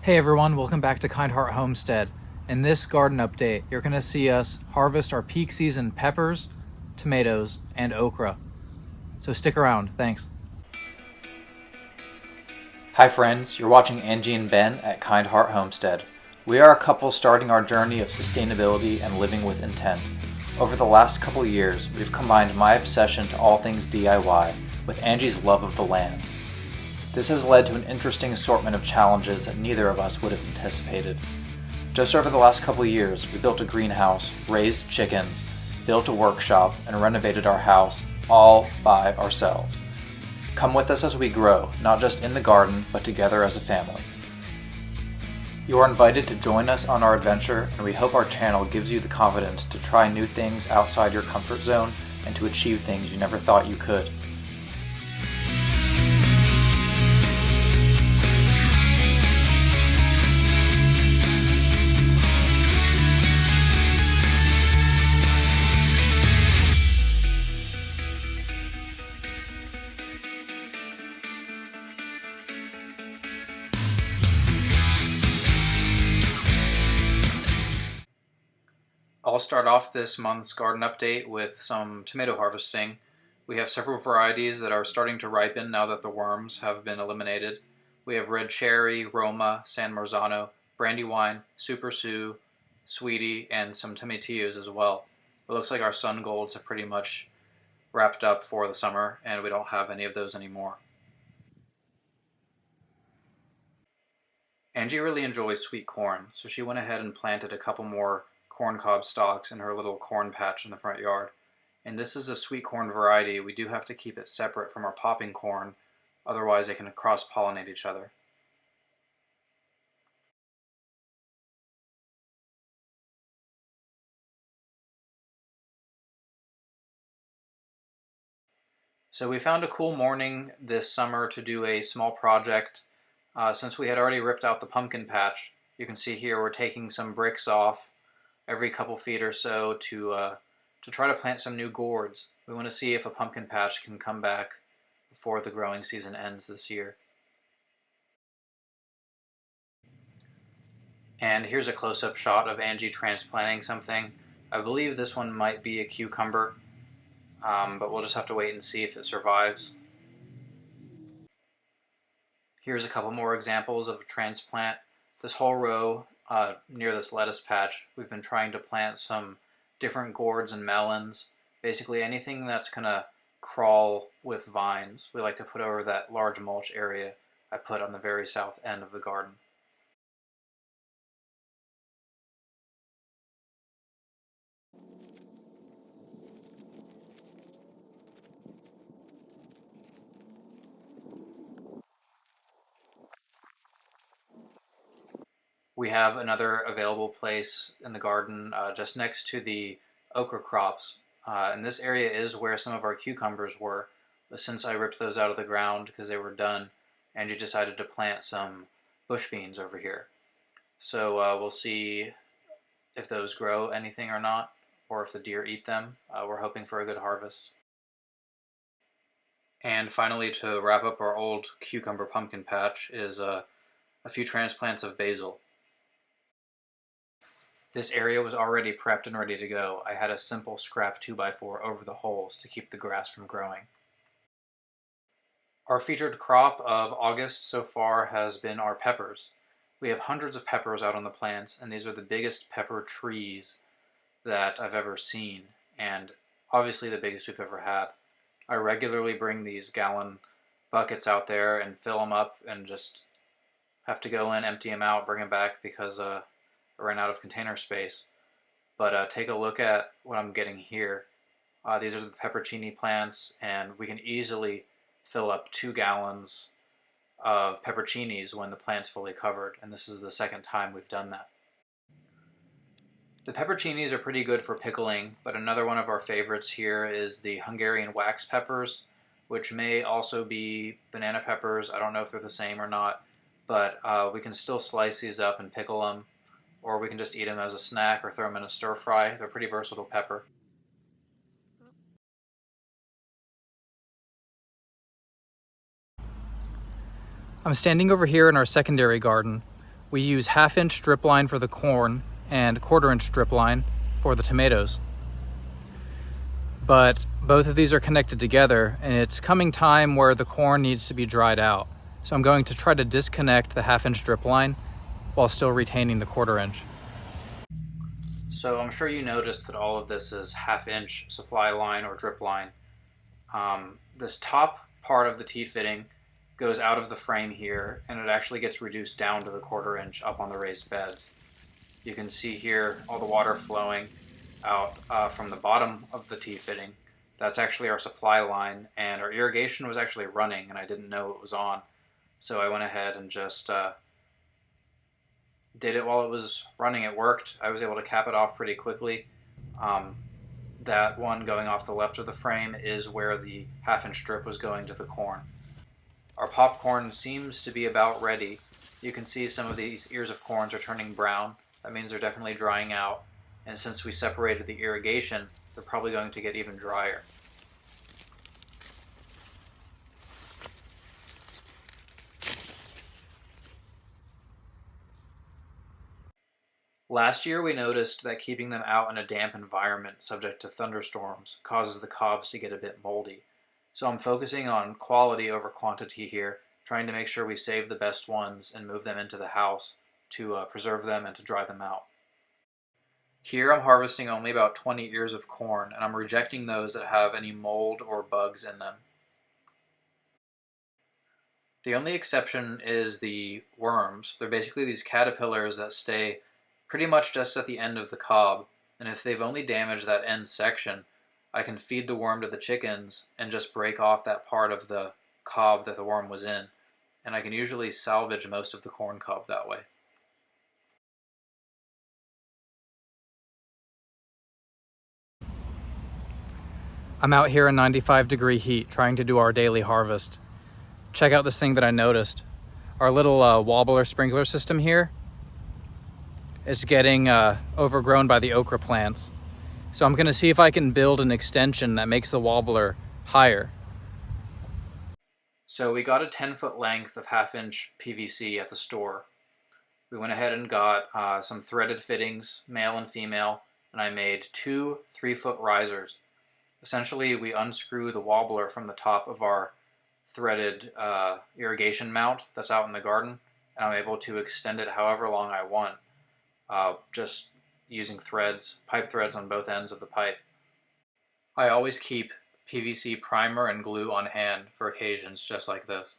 Hey everyone, welcome back to Kind Heart Homestead. In this garden update, you're going to see us harvest our peak season peppers, tomatoes, and okra. So stick around, thanks. Hi friends, you're watching Angie and Ben at Kind Heart Homestead. We are a couple starting our journey of sustainability and living with intent. Over the last couple years, we've combined my obsession to all things DIY with Angie's love of the land. This has led to an interesting assortment of challenges that neither of us would have anticipated. Just over the last couple years, we built a greenhouse, raised chickens, built a workshop, and renovated our house, all by ourselves. Come with us as we grow, not just in the garden, but together as a family. You are invited to join us on our adventure, and we hope our channel gives you the confidence to try new things outside your comfort zone and to achieve things you never thought you could. I'll start off this month's garden update with some tomato harvesting. We have several varieties that are starting to ripen now that the worms have been eliminated. We have Red Cherry, Roma, San Marzano, Brandywine, Super Sioux, Sweetie, and some Tomatillos as well. It looks like our Sun Golds have pretty much wrapped up for the summer, and we don't have any of those anymore. Angie really enjoys sweet corn, so she went ahead and planted a couple more corn cob stalks in her little corn patch in the front yard. And this is a sweet corn variety. We do have to keep it separate from our popping corn, otherwise they can cross-pollinate each other. So we found a cool morning this summer to do a small project. Since we had already ripped out the pumpkin patch, you can see here we're taking some bricks off every couple feet or so to try to plant some new gourds. We want to see if a pumpkin patch can come back before the growing season ends this year. And here's a close-up shot of Angie transplanting something. I believe this one might be a cucumber, but we'll just have to wait and see if it survives. Here's a couple more examples of a transplant. This whole row near this lettuce patch, we've been trying to plant some different gourds and melons. Basically anything that's going to crawl with vines. We like to put over that large mulch area I put on the very south end of the garden. We have another available place in the garden just next to the okra crops. And this area is where some of our cucumbers were. But since I ripped those out of the ground because they were done, Angie decided to plant some bush beans over here. So we'll see if those grow anything or not, or if the deer eat them. We're hoping for a good harvest. And finally, to wrap up our old cucumber pumpkin patch, is a few transplants of basil. This area was already prepped and ready to go. I had a simple scrap 2x4 over the holes to keep the grass from growing. Our featured crop of August so far has been our peppers. We have hundreds of peppers out on the plants, and these are the biggest pepper trees that I've ever seen, and obviously the biggest we've ever had. I regularly bring these gallon buckets out there and fill them up and just have to go in, empty them out, bring them back because I ran out of container space. But take a look at what I'm getting here. These are the peppercini plants, and we can easily fill up 2 gallons of peppercinis when the plant's fully covered, and this is the second time we've done that. The peppercinis are pretty good for pickling, but another one of our favorites here is the Hungarian wax peppers, which may also be banana peppers. I don't know if they're the same or not, but we can still slice these up and pickle them, or we can just eat them as a snack or throw them in a stir fry. They're pretty versatile pepper. I'm standing over here in our secondary garden. We use 1/2-inch strip line for the corn and 1/4-inch strip line for the tomatoes. But both of these are connected together, and it's coming time where the corn needs to be dried out. So I'm going to try to disconnect the 1/2-inch drip line while still retaining the 1/4-inch. So I'm sure you noticed that all of this is 1/2-inch supply line or drip line. This top part of the T-fitting goes out of the frame here, and it actually gets reduced down to the 1/4-inch up on the raised beds. You can see here all the water flowing out from the bottom of the T-fitting. That's actually our supply line, and our irrigation was actually running, and I didn't know it was on. So I went ahead and just did it while it was running. It worked. I was able to cap it off pretty quickly. That one going off the left of the frame is where the 1/2-inch strip was going to the corn. Our popcorn seems to be about ready. You can see some of these ears of corn are turning brown. That means they're definitely drying out. And since we separated the irrigation, they're probably going to get even drier. Last year we noticed that keeping them out in a damp environment subject to thunderstorms causes the cobs to get a bit moldy. So I'm focusing on quality over quantity here, trying to make sure we save the best ones and move them into the house to preserve them and to dry them out. Here I'm harvesting only about 20 ears of corn, and I'm rejecting those that have any mold or bugs in them. The only exception is the worms. They're basically these caterpillars that stay pretty much just at the end of the cob, and if they've only damaged that end section, I can feed the worm to the chickens and just break off that part of the cob that the worm was in, and I can usually salvage most of the corn cob that way. I'm out here in 95-degree heat trying to do our daily harvest. Check out this thing that I noticed. Our little wobbler sprinkler system here is getting overgrown by the okra plants. So I'm going to see if I can build an extension that makes the wobbler higher. So we got a 10-foot length of 1/2-inch PVC at the store. We went ahead and got some threaded fittings, male and female, and I made 2 3-foot risers. Essentially, we unscrew the wobbler from the top of our threaded irrigation mount that's out in the garden, and I'm able to extend it however long I want, just using threads, pipe threads on both ends of the pipe. I always keep PVC primer and glue on hand for occasions just like this.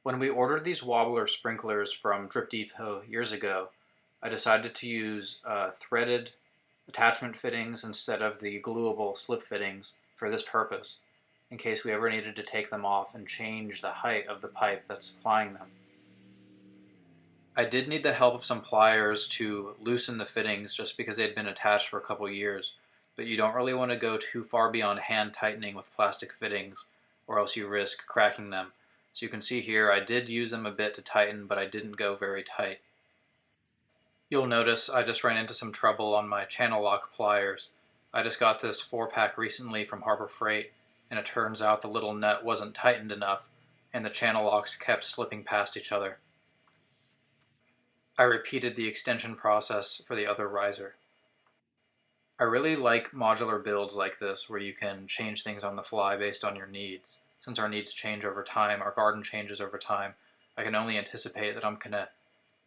When we ordered these wobbler sprinklers from Drip Depot years ago, I decided to use threaded attachment fittings instead of the gluable slip fittings for this purpose, in case we ever needed to take them off and change the height of the pipe that's supplying them. I did need the help of some pliers to loosen the fittings just because they'd been attached for a couple years, but you don't really want to go too far beyond hand tightening with plastic fittings, or else you risk cracking them. So you can see here I did use them a bit to tighten, but I didn't go very tight. You'll notice I just ran into some trouble on my channel lock pliers. I just got this 4-pack recently from Harbor Freight, and it turns out the little nut wasn't tightened enough, and the channel locks kept slipping past each other. I repeated the extension process for the other riser. I really like modular builds like this where you can change things on the fly based on your needs. Since our needs change over time, our garden changes over time, I can only anticipate that I'm going to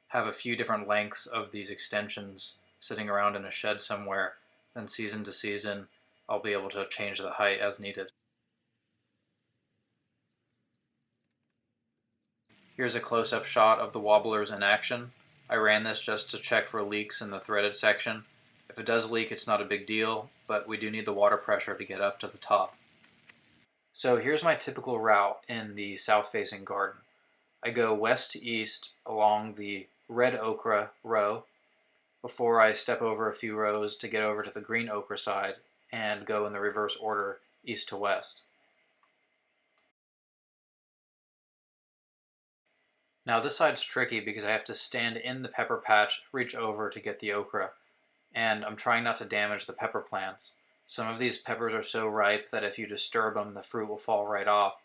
have a few different lengths of these extensions sitting around in a shed somewhere, then season to season I'll be able to change the height as needed. Here's a close-up shot of the wobblers in action. I ran this just to check for leaks in the threaded section. If it does leak, it's not a big deal, but we do need the water pressure to get up to the top. So here's my typical route in the south-facing garden. I go west to east along the red okra row before I step over a few rows to get over to the green okra side and go in the reverse order east to west. Now this side's tricky because I have to stand in the pepper patch, reach over to get the okra, and I'm trying not to damage the pepper plants. Some of these peppers are so ripe that if you disturb them, the fruit will fall right off.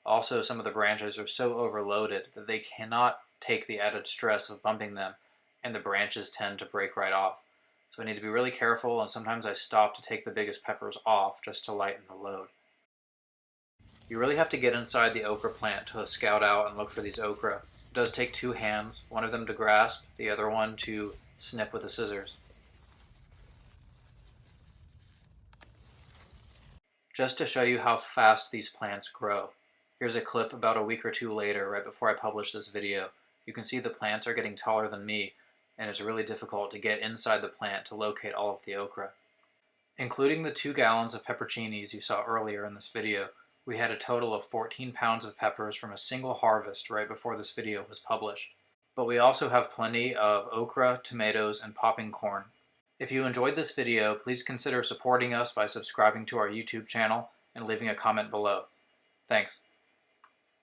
Also, some of the branches are so overloaded that they cannot take the added stress of bumping them, and the branches tend to break right off. So I need to be really careful, and sometimes I stop to take the biggest peppers off just to lighten the load. You really have to get inside the okra plant to scout out and look for these okra. It does take two hands, one of them to grasp, the other one to snip with the scissors. Just to show you how fast these plants grow, here's a clip about a week or two later, right before I publish this video. You can see the plants are getting taller than me, and it's really difficult to get inside the plant to locate all of the okra. Including the 2 gallons of pepperoncinis you saw earlier in this video, we had a total of 14 pounds of peppers from a single harvest right before this video was published. But we also have plenty of okra, tomatoes, and popping corn. If you enjoyed this video, please consider supporting us by subscribing to our YouTube channel and leaving a comment below. Thanks.